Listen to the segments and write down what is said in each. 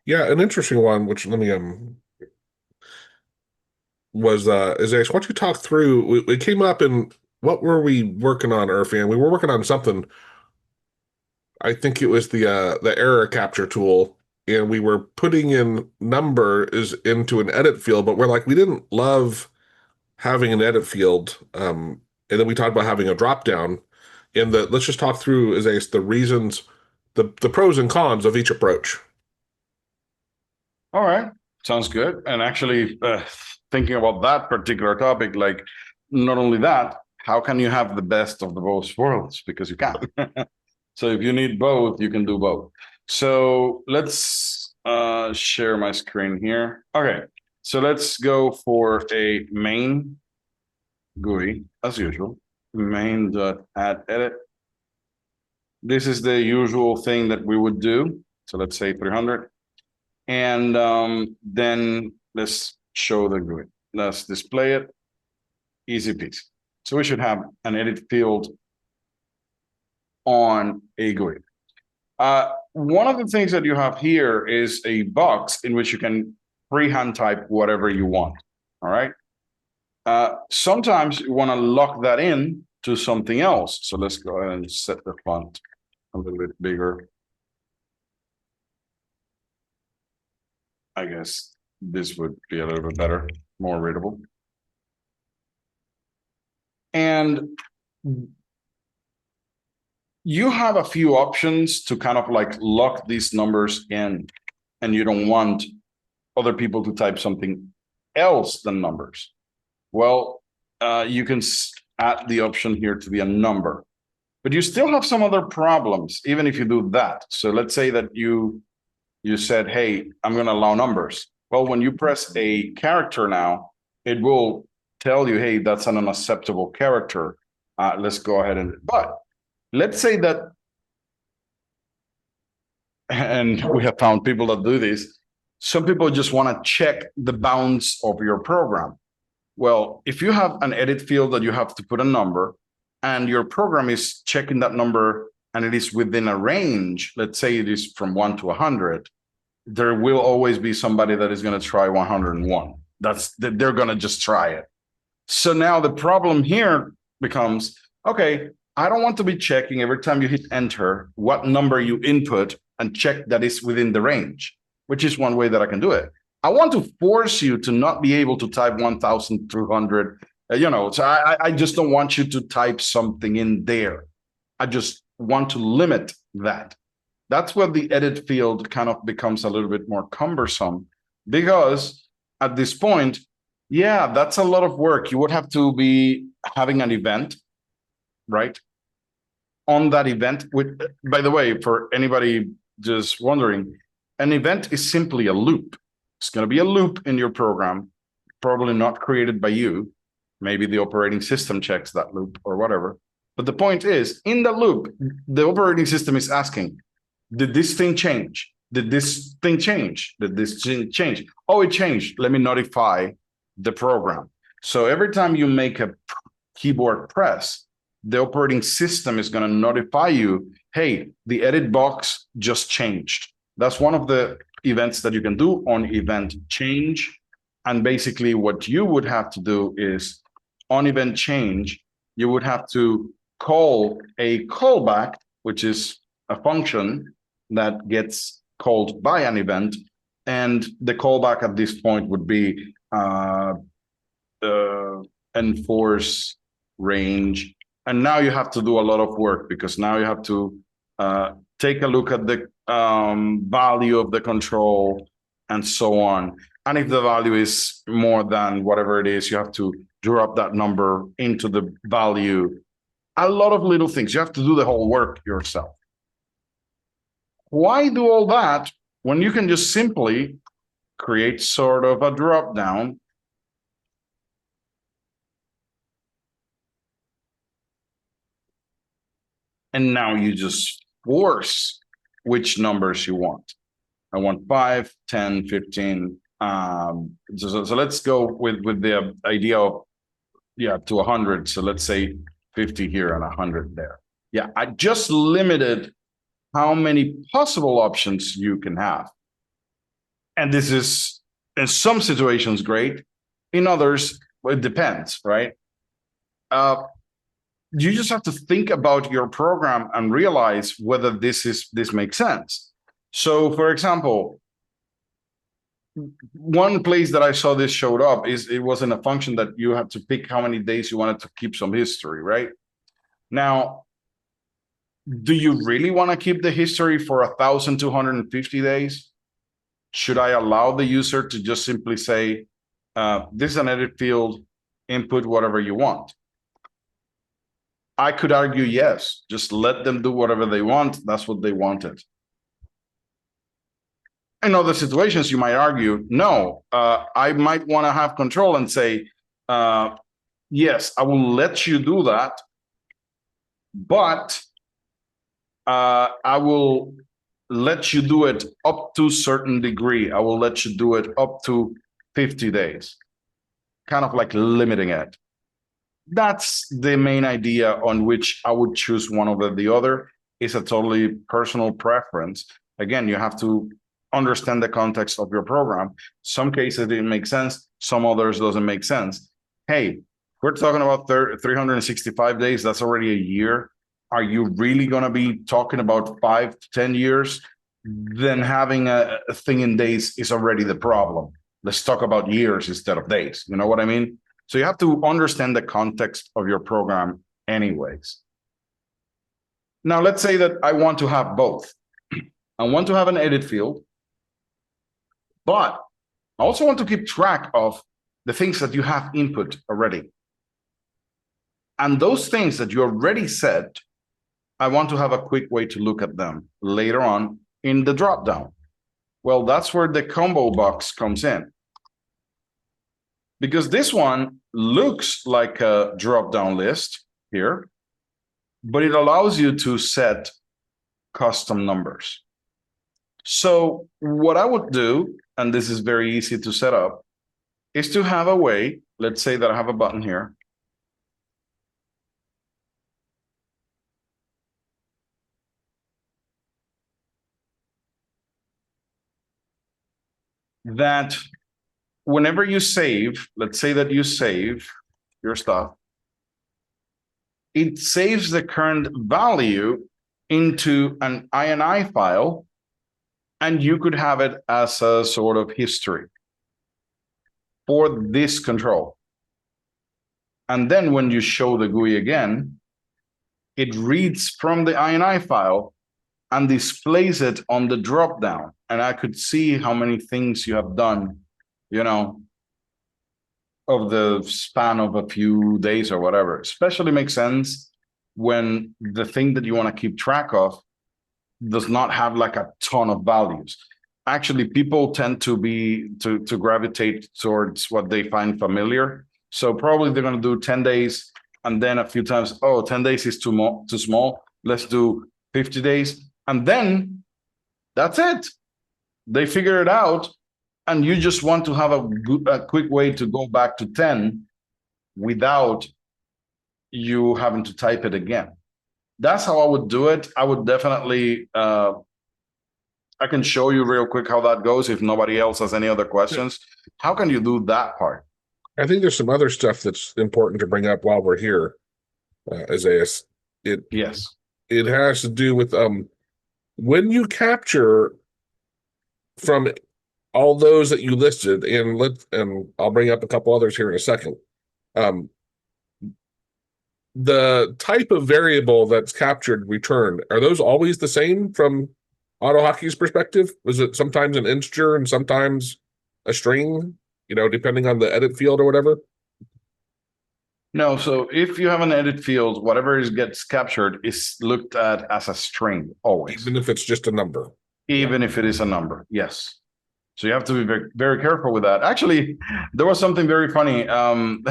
Yeah, an interesting one, which let me was Isaias, why don't you talk through we came up and what were we working on, Irfan? We were working on something. I think it was the error capture tool, and we were putting in numbers into an edit field, but we're like, we didn't love having an edit field. And then we talked about having a drop down. And let's just talk through, Isaias, the reasons, the pros and cons of each approach. All right, sounds good. And actually, thinking about that particular topic, like not only that, how can you have the best of the both worlds? Because you can. So if you need both, you can do both. So let's share my screen here. Okay, so let's go for a main GUI as usual. Main.add edit. This is the usual thing that we would do. So let's say 300. And then let's show the GUI. Let's display it. Easy peasy. So we should have an edit field on a GUI. One of the things that you have here is a box in which you can freehand type whatever you want. All right. Sometimes you want to lock that in to something else. So let's go ahead and set the font a little bit bigger. I guess this would be a little bit better, more readable. And you have a few options to kind of like lock these numbers in, and you don't want other people to type something else than numbers. Well, you can add the option here to be a number, but you still have some other problems, even if you do that. So let's say that you said, hey, I'm going to allow numbers. Well, when you press a character now, it will tell you, hey, that's an unacceptable character. Let's go ahead but let's say that, and we have found people that do this. Some people just want to check the bounds of your program. Well, if you have an edit field that you have to put a number and your program is checking that number and it is within a range, let's say it is from 1 to 100, there will always be somebody that is going to try 101. They're going to just try it. So now the problem here becomes, okay, I don't want to be checking every time you hit enter what number you input and check that is within the range, which is one way that I can do it. I want to force you to not be able to type 1,200, so I just don't want you to type something in there. I just want to limit that. That's where the edit field kind of becomes a little bit more cumbersome, because at this point, yeah, that's a lot of work. You would have to be having an event, right? On that event, by the way, for anybody just wondering, an event is simply a loop. It's going to be a loop in your program, probably not created by you. Maybe the operating system checks that loop or whatever. But the point is, in the loop, the operating system is asking, did this thing change? Did this thing change? Did this thing change? Oh, it changed. Let me notify the program. So every time you make a keyboard press, the operating system is going to notify you, hey, the edit box just changed. That's one of the events that you can do on event change. And basically what you would have to do is on event change, you would have to call a callback, which is a function that gets called by an event. And the callback at this point would be enforce range. And now you have to do a lot of work, because now you have to take a look at the value of the control and so on. And if the value is more than whatever it is, you have to drop that number into the value. A lot of little things. You have to do the whole work yourself. Why do all that when you can just simply create sort of a drop down and now you just force which numbers you want. I want 5, 10, 15. So let's go with the idea of, to 100. So let's say 50 here and 100 there. Yeah, I just limited how many possible options you can have. And this is in some situations great, in others, it depends, right? You just have to think about your program and realize whether this makes sense. So, for example, one place that I saw this showed up is it was in a function that you had to pick how many days you wanted to keep some history, right? Now, do you really want to keep the history for 1,250 days? Should I allow the user to just simply say, this is an edit field, input whatever you want? I could argue yes, just let them do whatever they want. That's what they wanted. In other situations, you might argue, no, I might want to have control and say, yes, I will let you do that, but I will let you do it up to a certain degree. I will let you do it up to 50 days, kind of like limiting it. That's the main idea on which I would choose one over the other. It's a totally personal preference. Again, you have to understand the context of your program. Some cases it makes sense, some others doesn't make sense. Hey, we're talking about 365 days, that's already a year. Are you really going to be talking about 5 to 10 years? Then having a thing in days is already the problem. Let's talk about years instead of days. You know what I mean? So you have to understand the context of your program anyways. Now, let's say that I want to have both. I want to have an edit field, but I also want to keep track of the things that you have input already. And those things that you already said, I want to have a quick way to look at them later on in the dropdown. Well, that's where the combo box comes in. Because this one looks like a drop-down list here, but it allows you to set custom numbers. So what I would do, and this is very easy to set up, is to have a way, let's say that I have a button here, that whenever you save, let's say that you save your stuff, it saves the current value into an INI file, and you could have it as a sort of history for this control. And then when you show the GUI again, it reads from the INI file and displays it on the dropdown. And I could see how many things you have done, you know, of the span of a few days or whatever. Especially makes sense when the thing that you want to keep track of does not have like a ton of values. Actually, people tend to gravitate towards what they find familiar. So probably they're going to do 10 days and then a few times, oh, 10 days is too small. Let's do 50 days. And then that's it. They figure it out. And you just want to have a quick way to go back to 10 without you having to type it again. That's how I would do it. I would definitely, I can show you real quick how that goes if nobody else has any other questions. How can you do that part? I think there's some other stuff that's important to bring up while we're here, Isaias. Yes. It has to do with when you capture from all those that you listed, and I'll bring up a couple others here in a second. The type of variable that's captured returned, are those always the same from AutoHotkey's perspective? Was it sometimes an integer and sometimes a string, you know, depending on the edit field or whatever? No, so if you have an edit field, whatever gets captured is looked at as a string always. Even if it's just a number. Even if it is a number, yes. So you have to be very, very careful with that. Actually, there was something very funny. I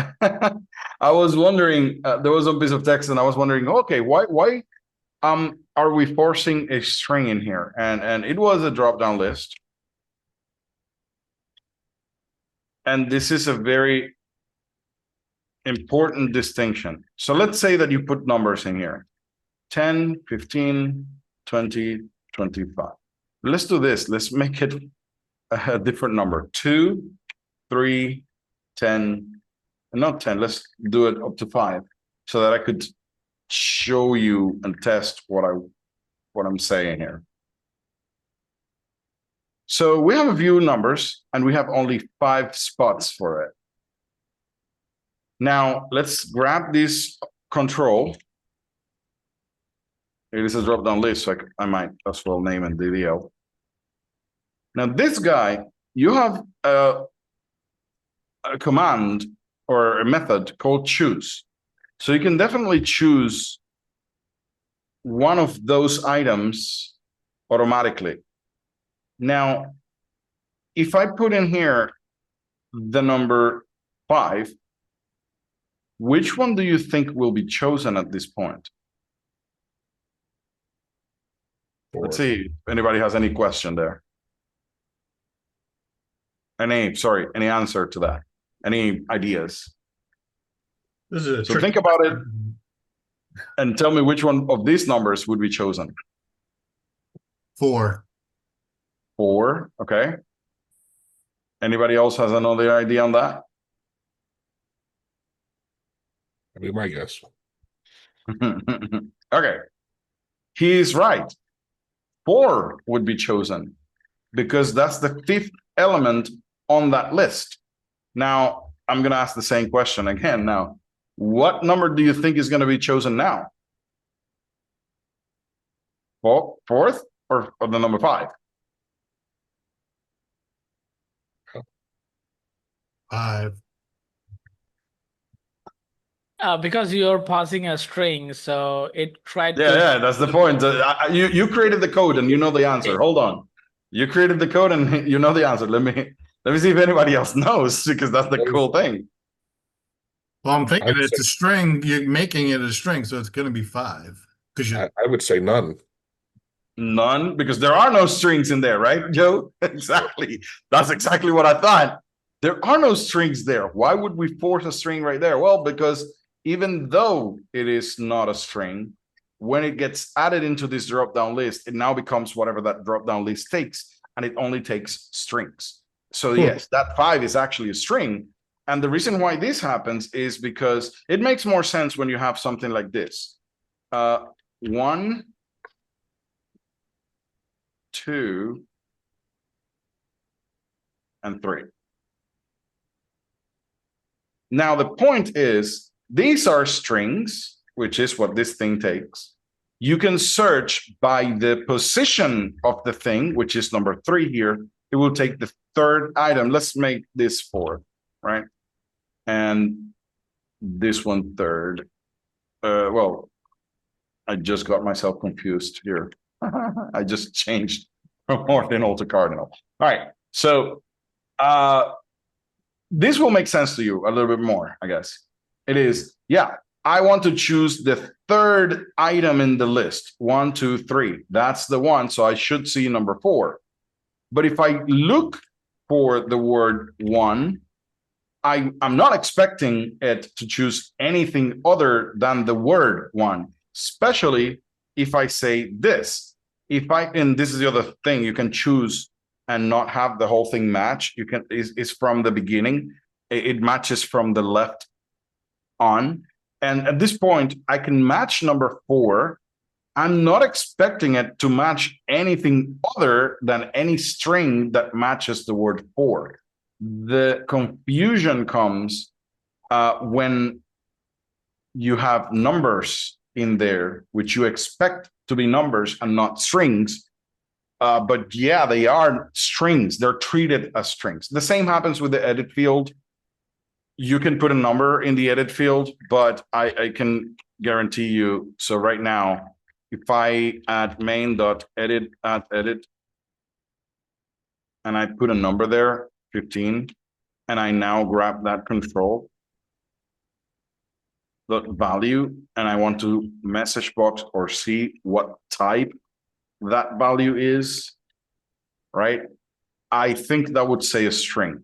was wondering, there was a piece of text and I was wondering, okay, why are we forcing a string in here? And it was a drop-down list. And this is a very important distinction. So let's say that you put numbers in here, 10, 15, 20, 25. Let's do this. Let's make it a different number. 2, 3, 10, not 10. Let's do it up to 5 so that I could show you and test what I'm saying here. So we have a few numbers and we have only 5 spots for it. Now let's grab this control. It is a drop-down list, so I might as well name it DDL. Now this guy, you have a command or a method called choose. So you can definitely choose one of those items automatically. Now, if I put in here the number 5, which one do you think will be chosen at this point? 4. Let's see if anybody has any question there. Any answer to that? Any ideas? This is a So tricky think about it and tell me which one of these numbers would be chosen. 4. 4, okay. Anybody else has another idea on that? I mean, my guess. Okay. He's right. 4 would be chosen because that's the 5th element on that list. Now, I'm going to ask the same question again. Now, what number do you think is going to be chosen now? 4th or the number 5? 5. Because you're passing a string, so it tried Yeah, that's the point. You created the code and you know the answer. Hold on. You created the code and you know the answer. Let me see if anybody else knows, because that's the cool thing. Well, I'm thinking I'd it's say- a string. You're making it a string, so it's going to be 5. Because you. I would say none. None, because there are no strings in there, right, Joe? Exactly. That's exactly what I thought. There are no strings there. Why would we force a string right there? Well, because even though it is not a string, when it gets added into this drop-down list, it now becomes whatever that drop-down list takes, and it only takes strings. So yes, that 5 is actually a string. And the reason why this happens is because it makes more sense when you have something like this. 1, 2, and 3. Now, the point is, these are strings, which is what this thing takes. You can search by the position of the thing, which is number 3 here. It will take the 3rd item. Let's make this 4, right? And this one 3rd. Well, I just got myself confused here. I just changed from ordinal to cardinal. All right, so this will make sense to you a little bit more, I guess. It is, yeah, I want to choose the 3rd item in the list. 1, 2, 3. That's the one. So I should see number 4. But if I look for the word 1, I'm not expecting it to choose anything other than the word 1, especially if I say this. And this is the other thing, you can choose and not have the whole thing match. You can is from the beginning. It matches from the left on. And at this point, I can match number 4. I'm not expecting it to match anything other than any string that matches the word 4. The confusion comes when you have numbers in there, which you expect to be numbers and not strings. But yeah, they are strings. They're treated as strings. The same happens with the edit field. You can put a number in the edit field, but I can guarantee you. So right now, if I add main.edit edit, and I put a number there, 15, and I now grab that control, the value, and I want to message box or see what type that value is, right? I think that would say a string,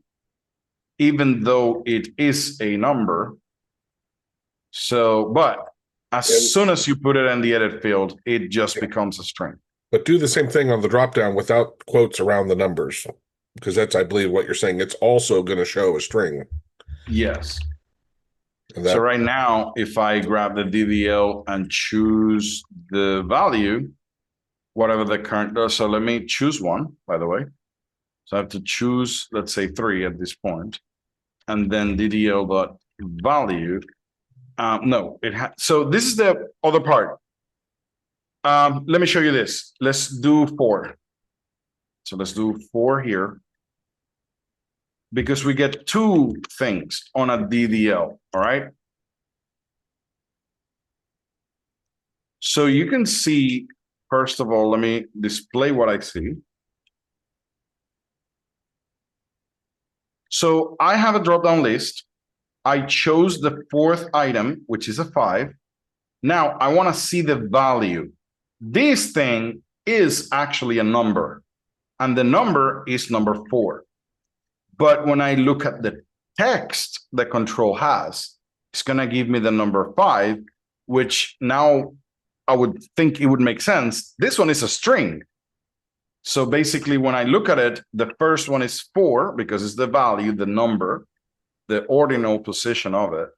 even though it is a number. So, but as soon as you put it in the edit field, it just becomes a string. But do the same thing on the drop down without quotes around the numbers. Because that's, I believe, what you're saying. It's also going to show a string. Yes. And So that, right now, if I grab the DDL and choose the value, whatever the current does, so let me choose one, by the way. So I have to choose, let's say 3 at this point, and then DDL dot value. No, so this is the other part. Let me show you this. Let's do 4. So let's do 4 here, because we get 2 things on a DDL, all right? So you can see, first of all, let me display what I see. So I have a drop-down list. I chose the 4th item, which is a 5. Now I want to see the value. This thing is actually a number, and the number is number 4. But when I look at the text the control has, it's going to give me the number 5, which now I would think it would make sense. This one is a string. So basically, when I look at it, the first one is 4 because it's the value, the number, the ordinal position of it.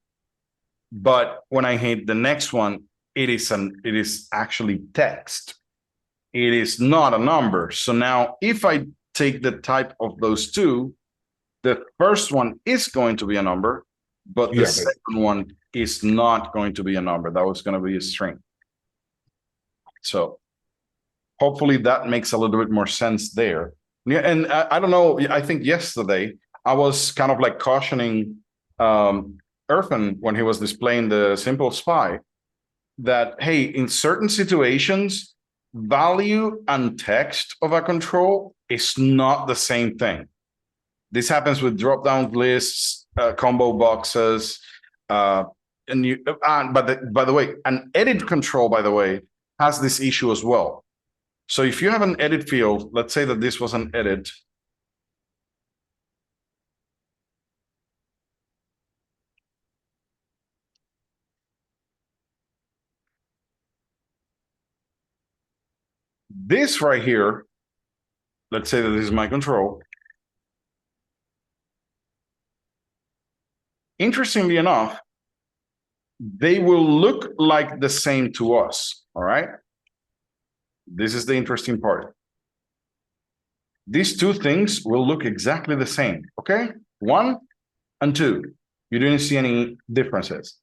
But when I hit the next one, it is actually text. It is not a number. So now if I take the type of those 2, the first one is going to be a number, but the second one is not going to be a number. That was going to be a string. So hopefully that makes a little bit more sense there. Yeah, and I don't know, I think yesterday I was kind of like cautioning Irfan when he was displaying the simple spy that, hey, in certain situations, value and text of a control is not the same thing. This happens with drop-down lists, combo boxes, by the way, an edit control, by the way, has this issue as well. So if you have an edit field, let's say that this was an edit. This right here, let's say that this is my control. Interestingly enough, they will look like the same to us, all right? This is the interesting part. These 2 things will look exactly the same, okay? 1 and 2. You didn't see any differences.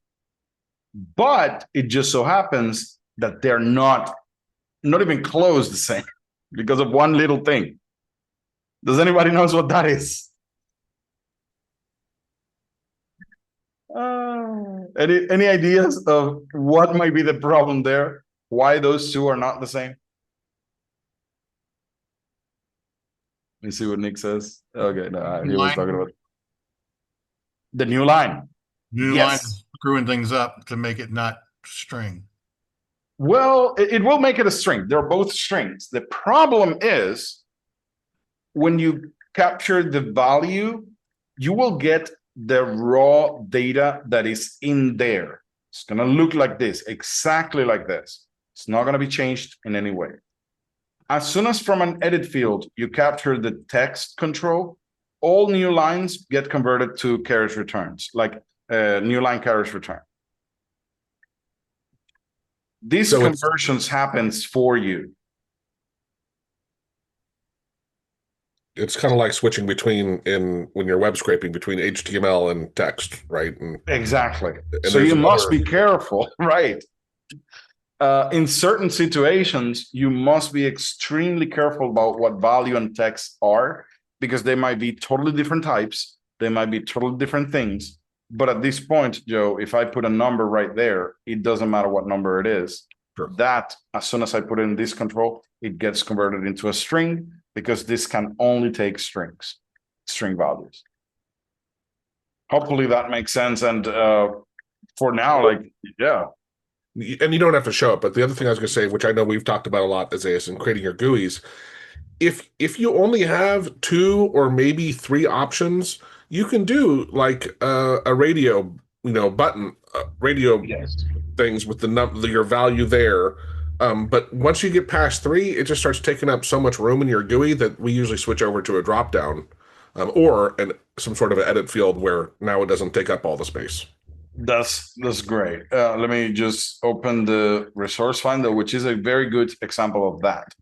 But it just so happens that they're not even close the same because of one little thing. Does anybody knows what that is? Any ideas of what might be the problem there? Why those 2 are not the same? Let me see what Nick says. Okay, no, he was talking about the new line. New line is screwing things up to make it not string. Well, it will make it a string. They're both strings. The problem is when you capture the value, you will get the raw data that is in there. It's going to look like this, exactly like this. It's not going to be changed in any way. As soon as from an edit field, you capture the text control, all new lines get converted to carriage returns, like new line carriage return. These conversions happens for you. It's kind of like switching between when you're web scraping between HTML and text, right? And, exactly. So you must be careful, right? In certain situations, you must be extremely careful about what value and text are, because they might be totally different types. They might be totally different things. But at this point, Joe, if I put a number right there, it doesn't matter what number it is. Sure. That, as soon as I put it in this control, it gets converted into a string, because this can only take strings, string values. Hopefully that makes sense. And for now, like, yeah. And you don't have to show it, but the other thing I was going to say, which I know we've talked about a lot, Isaias, in creating your GUIs, if you only have 2 or maybe 3 options, you can do like a radio, button, radio things with your value there. But once you get past 3, it just starts taking up so much room in your GUI that we usually switch over to a dropdown, or some sort of an edit field where now it doesn't take up all the space. That's great. Let me just open the resource finder, which is a very good example of that.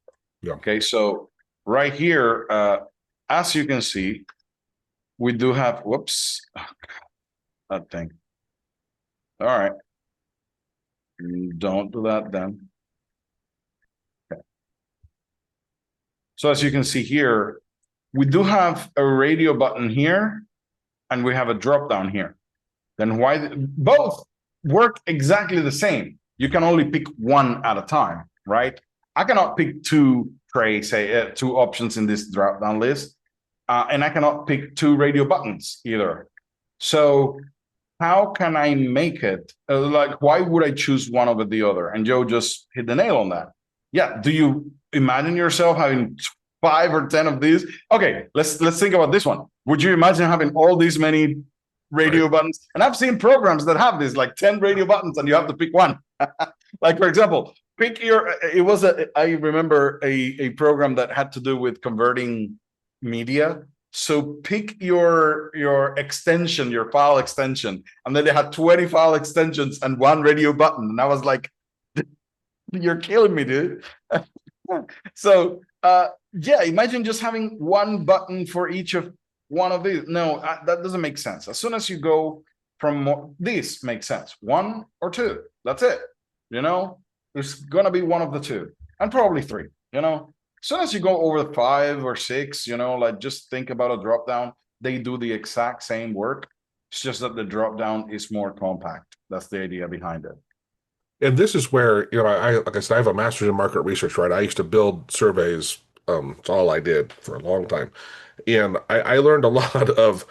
Yeah. Okay, so right here, as you can see, we do have, whoops, that thing. All right. Don't do that then. Okay. So as you can see here, we do have a radio button here, and we have a drop down here. Then why both work exactly the same? You can only pick one at a time, right? I cannot pick two two options in this drop down list, and I cannot pick 2 radio buttons either. So how can I make it like, why would I choose one over the other? And Joe just hit the nail on that. Yeah. Do you imagine yourself having 5 or 10 of these? Okay, let's think about this one. Would you imagine having all these many radio buttons? And I've seen programs that have this, like 10 radio buttons, and you have to pick one. Like, for example, I remember a program that had to do with converting media. So pick your extension, your file extension, and then they had 20 file extensions and 1 radio button. And I was like, you're killing me, dude. So yeah, imagine just having 1 button for each of one of these. No, that doesn't make sense. As soon as you go from this makes sense, 1 or 2, that's it. You know, there's gonna be one of the 2, and probably 3. You know, as soon as you go over 5 or 6, you know, like, just think about a drop down. They do the exact same work. It's just that the drop down is more compact. That's the idea behind it. And this is where, like I said, I have a master's in market research, right? I used to build surveys. It's all I did for a long time. And I learned a lot of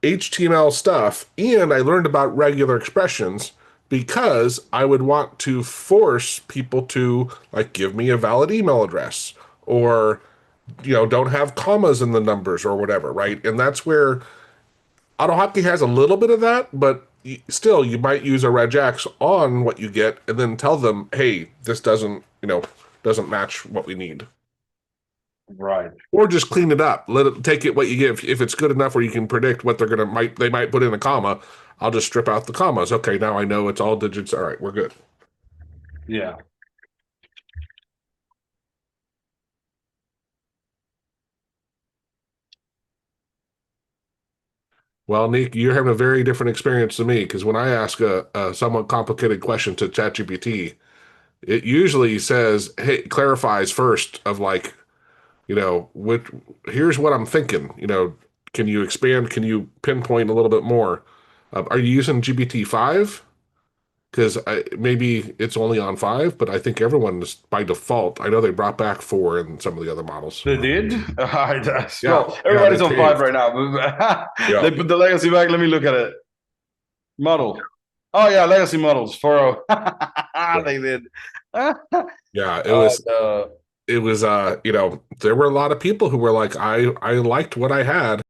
HTML stuff, and I learned about regular expressions because I would want to force people to, like, give me a valid email address, or, don't have commas in the numbers or whatever, right? And that's where AutoHotkey has a little bit of that, but still, you might use a regex on what you get and then tell them, hey, this doesn't match what we need. Right. Or just clean it up. Let it take it what you give. If it's good enough where you can predict what they might put in a comma, I'll just strip out the commas. Okay, now I know it's all digits. All right, we're good. Yeah. Well, Nick, you're having a very different experience than me, because when I ask a somewhat complicated question to ChatGPT, it usually says, hey, clarifies first of, like, here's what I'm thinking. Can you expand? Can you pinpoint a little bit more? Are you using GPT-5? Because maybe it's only on 5, but I think everyone is by default. I know they brought back 4 in some of the other models. They did? Yeah, everybody's they on 5 right now. Yeah. They put the legacy back. Let me look at it. Model. Oh, yeah, legacy models. 4.0. They did. Yeah, it was there were a lot of people who were like, I liked what I had,